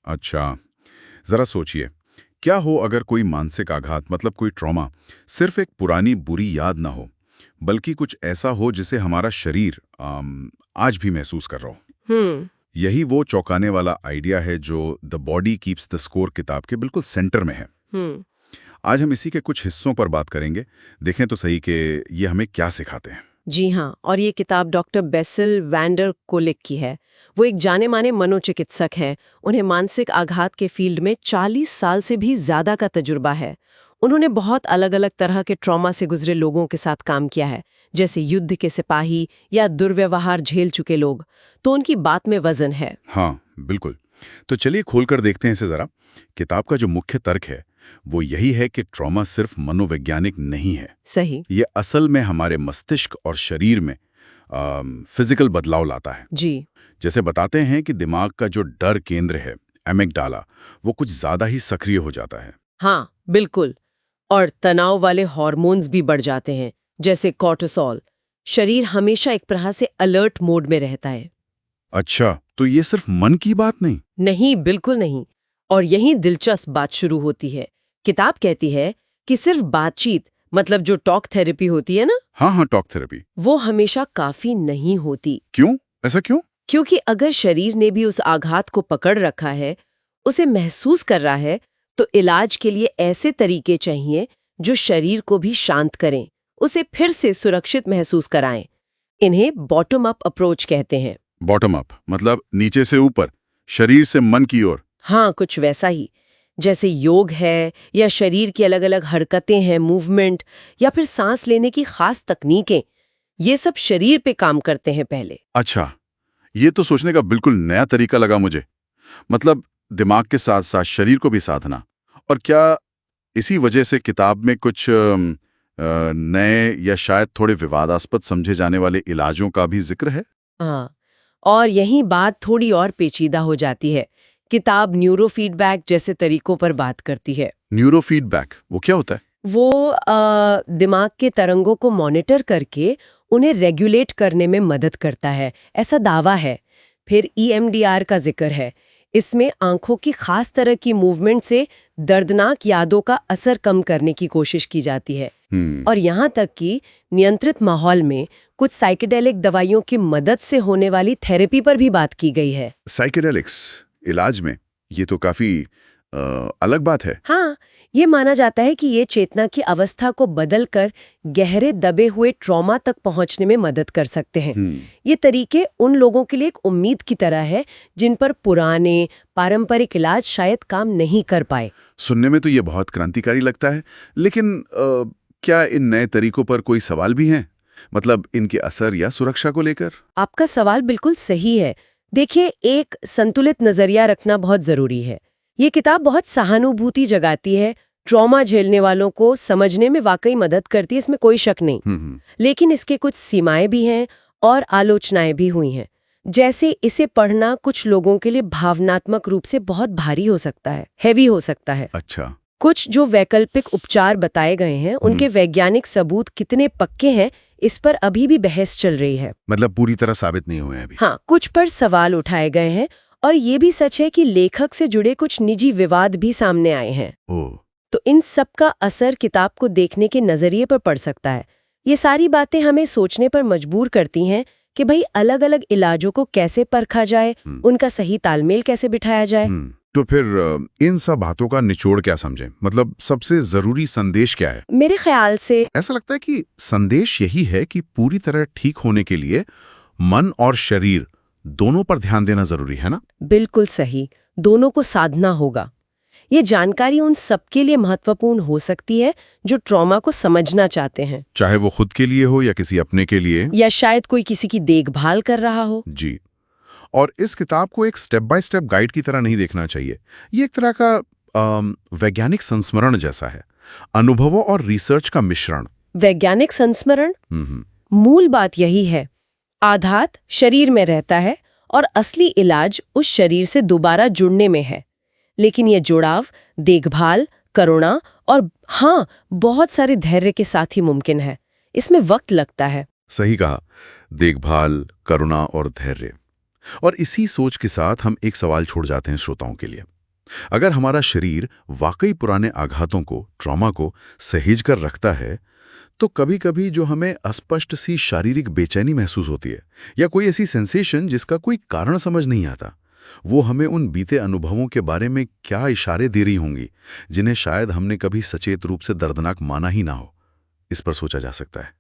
अच्छा, जरा सोचिए, क्या हो अगर कोई मानसिक आघात मतलब कोई ट्रॉमा सिर्फ एक पुरानी बुरी याद ना हो, बल्कि कुछ ऐसा हो जिसे हमारा शरीर आज भी महसूस कर रहा हो। हम्म। यही वो चौंकाने वाला आइडिया है जो the body keeps the score किताब के बिल्कुल सेंटर में है। हम्म। आज हम इसी के कुछ हिस्सों पर बात करेंगे। देखें तो सही कि ये हमें क्या सिखाते हैं। जी हाँ, और ये किताब डॉक्टर बेसिल वैंडर कोलिक की है। वो एक जाने माने मनोचिकित्सक हैं। उन्हें मानसिक आघात के फील्ड में 40 साल से भी ज्यादा का तजुर्बा है। उन्होंने बहुत अलग अलग तरह के ट्रॉमा से गुजरे लोगों के साथ काम किया है, जैसे युद्ध के सिपाही या दुर्व्यवहार झेल चुके लोग। तो उनकी बात में वजन है। हाँ, बिल्कुल। तो चलिए खोलकर देखते हैं इसे जरा। किताब का जो मुख्य तर्क है वो यही है कि ट्रॉमा सिर्फ मनोवैज्ञानिक नहीं है। सही। ये असल में हमारे मस्तिष्क और शरीर में फिजिकल बदलाव लाता है। जी। जैसे बताते हैं कि दिमाग का जो डर केंद्र है, एमिगडाला, वो कुछ ज्यादा ही सक्रिय हो जाता है। हाँ, बिल्कुल। और तनाव वाले हार्मोन्स भी बढ़ जाते हैं, जैसे कॉर्टिसोल। शरीर हमेशा एक तरह से अलर्ट मोड में रहता है। अच्छा, तो ये सिर्फ मन की बात नहीं? नहीं, बिल्कुल नहीं। और यहीं दिलचस्प बात शुरू होती है। किताब कहती है कि सिर्फ बातचीत, मतलब जो टॉक थेरेपी होती है ना, हाँ हाँ, टॉक थेरेपी। वो हमेशा काफी नहीं होती। क्यों? ऐसा क्यों? क्योंकि अगर शरीर ने भी उस आघात को पकड़ रखा है, उसे महसूस कर रहा है, तो इलाज के लिए ऐसे तरीके चाहिए जो शरीर को भी शांत करें, उसे फिर से सुरक्षित महसूस कराएं। इन्हें बॉटम अप अप्रोच कहते हैं। बॉटम अप मतलब नीचे से ऊपर, शरीर से मन की ओर। हाँ, कुछ वैसा ही। जैसे योग है या शरीर की अलग अलग हरकतें हैं, मूवमेंट, या फिर सांस लेने की खास तकनीकें, ये सब शरीर पे काम करते हैं पहले। अच्छा, ये तो सोचने का बिल्कुल नया तरीका लगा मुझे। मतलब दिमाग के साथ साथ शरीर को भी साधना। और क्या इसी वजह से किताब में कुछ नए या शायद थोड़े विवादास्पद समझे जाने वाले इलाजों का भी जिक्र है? हाँ, और यही बात थोड़ी और पेचीदा हो जाती है। किताब न्यूरो फीडबैक जैसे तरीकों पर बात करती है। न्यूरो फीडबैक वो क्या होता है? वो दिमाग के तरंगों को मॉनिटर करके उन्हें रेगुलेट करने में मदद करता है, ऐसा दावा है। फिर EMDR का जिक्र है। इसमें आंखों की खास तरह की मूवमेंट से दर्दनाक यादों का असर कम करने की कोशिश की जाती है। और यहाँ तक कि नियंत्रित माहौल में कुछ साइकेडेलिक दवाइयों की मदद से होने वाली थेरेपी पर भी बात की गई है। साइकेडेलिक्स इलाज में ये तो काफी अलग बात है। हाँ, ये माना जाता है कि ये चेतना की अवस्था को बदलकर गहरे दबे हुए ट्रॉमा तक पहुंचने में मदद कर सकते हैं। ये तरीके उन लोगों के लिए एक उम्मीद की तरह है जिन पर पुराने पारंपरिक इलाज शायद काम नहीं कर पाए। सुनने में तो ये बहुत क्रांतिकारी लगता है, लेकिन क्या इन नए तरीकों पर कोई सवाल भी हैं? मतलब इनके असर या सुरक्षा को लेकर? आपका सवाल बिल्कुल सही है। देखिए, एक संतुलित नजरिया रखना बहुत जरूरी है। ये किताब बहुत सहानुभूति जगाती है, ट्रॉमा झेलने वालों को समझने में वाकई मदद करती है, इसमें कोई शक नहीं। लेकिन इसके कुछ सीमाएं भी हैं और आलोचनाएं भी हुई हैं। जैसे इसे पढ़ना कुछ लोगों के लिए भावनात्मक रूप से बहुत भारी हो सकता है, हैवी हो सकता है। अच्छा। कुछ जो वैकल्पिक उपचार बताए गए हैं, उनके वैज्ञानिक सबूत कितने पक्के हैं, इस पर अभी भी बहस चल रही है। मतलब पूरी तरह साबित नहीं हुए अभी? हाँ, कुछ पर सवाल उठाए गए हैं। और ये भी सच है कि लेखक से जुड़े कुछ निजी विवाद भी सामने आए हैं। तो इन सब का असर किताब को देखने के नजरिए पर पड़ सकता है। ये सारी बातें हमें सोचने पर मजबूर करती हैं कि भाई अलग अलग इलाजों को कैसे परखा जाए, उनका सही तालमेल कैसे बिठाया जाए। तो फिर इन सब बातों का निचोड़ क्या समझें? मतलब सबसे जरूरी संदेश क्या है? मेरे ख्याल से ऐसा लगता है कि संदेश यही है कि पूरी तरह ठीक होने के लिए मन और शरीर दोनों पर ध्यान देना जरूरी है ना? बिल्कुल सही, दोनों को साधना होगा। ये जानकारी उन सबके लिए महत्वपूर्ण हो सकती है जो ट्रॉमा को समझना चाहते हैं, चाहे वो खुद के लिए हो या किसी अपने के लिए, या शायद कोई किसी की देखभाल कर रहा हो। जी। और इस किताब को एक स्टेप बाय स्टेप गाइड की तरह नहीं देखना चाहिए। ये एक तरह का वैज्ञानिक संस्मरण जैसा है, अनुभवों और रिसर्च का मिश्रण। वैज्ञानिक संस्मरण, मूल बात यही है। आघात शरीर में रहता है और असली इलाज उस शरीर से दोबारा जुड़ने में है। लेकिन ये जुड़ाव देखभाल, करुणा और हाँ, बहुत सारे धैर्य के साथ ही मुमकिन है। इसमें वक्त लगता है। सही कहा, देखभाल, करुणा और धैर्य। और इसी सोच के साथ हम एक सवाल छोड़ जाते हैं श्रोताओं के लिए। अगर हमारा शरीर वाकई पुराने आघातों को, ट्रॉमा को सहेज कर रखता है, तो कभी-कभी जो हमें अस्पष्ट सी शारीरिक बेचैनी महसूस होती है या कोई ऐसी सेंसेशन जिसका कोई कारण समझ नहीं आता, वो हमें उन बीते अनुभवों के बारे में क्या इशारे दे रही होंगी, जिन्हें शायद हमने कभी सचेत रूप से दर्दनाक माना ही ना हो। इस पर सोचा जा सकता है।